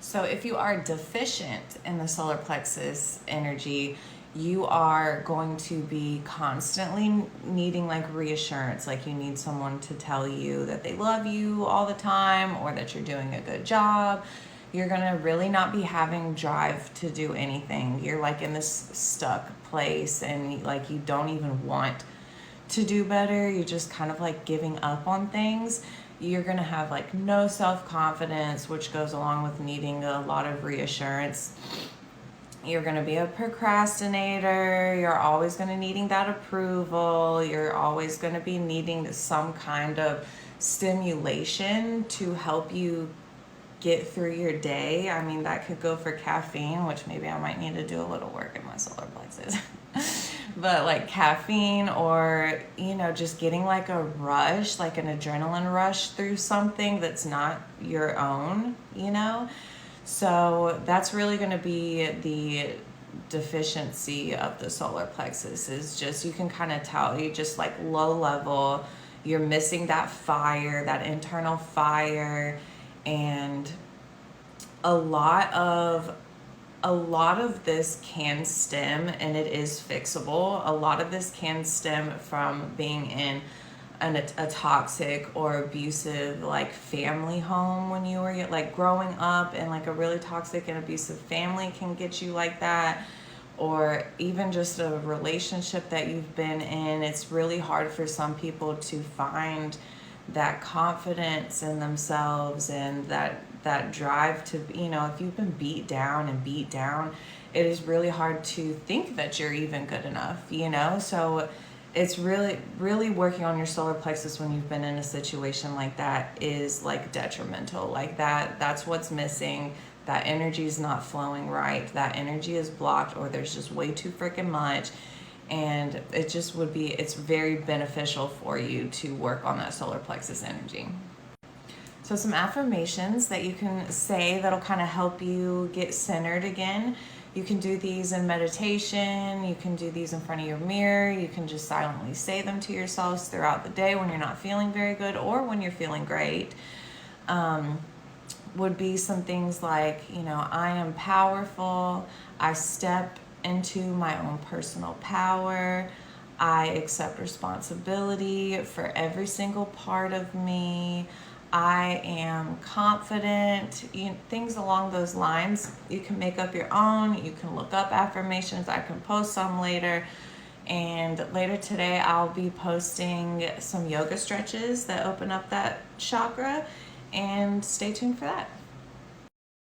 So if you are deficient in the solar plexus energy, you are going to be constantly needing like reassurance, like you need someone to tell you that they love you all the time or that you're doing a good job. You're gonna really not be having drive to do anything. You're like in this stuck place and like you don't even want to do better. You're just kind of like giving up on things. You're gonna have like no self-confidence, which goes along with needing a lot of reassurance. You're gonna be a procrastinator. You're always gonna needing that approval. You're always gonna be needing some kind of stimulation to help you get through your day. I mean, that could go for caffeine, which maybe I might need to do a little work in my solar plexus. But like caffeine, or just getting like a rush, like an adrenaline rush through something that's not your own. So that's really going to be the deficiency of the solar plexus, is just, you can kind of tell you just like low level, you're missing that fire, that internal fire. And a lot of this can stem, and it is fixable. A lot of this can stem from being in a toxic or abusive like family home when you were like growing up, and like a really toxic and abusive family can get you like that. Or even just a relationship that you've been in. It's really hard for some people to find that confidence in themselves and that drive to, if you've been beat down, it is really hard to think that you're even good enough. So it's really working on your solar plexus when you've been in a situation like that is like detrimental. Like that's what's missing. That energy is not flowing right. That energy is blocked, or there's just way too freaking much. And it's very beneficial for you to work on that solar plexus energy. So some affirmations that you can say that'll kind of help you get centered again. You can do these in meditation. You can do these in front of your mirror. You can just silently say them to yourselves throughout the day when you're not feeling very good or when you're feeling great. Would be some things like, I am powerful. I step into my own personal power. I accept responsibility for every single part of me. I am confident. Things along those lines. You can make up your own. You can look up affirmations. I can post some later. And later today, I'll be posting some yoga stretches that open up that chakra. And stay tuned for that.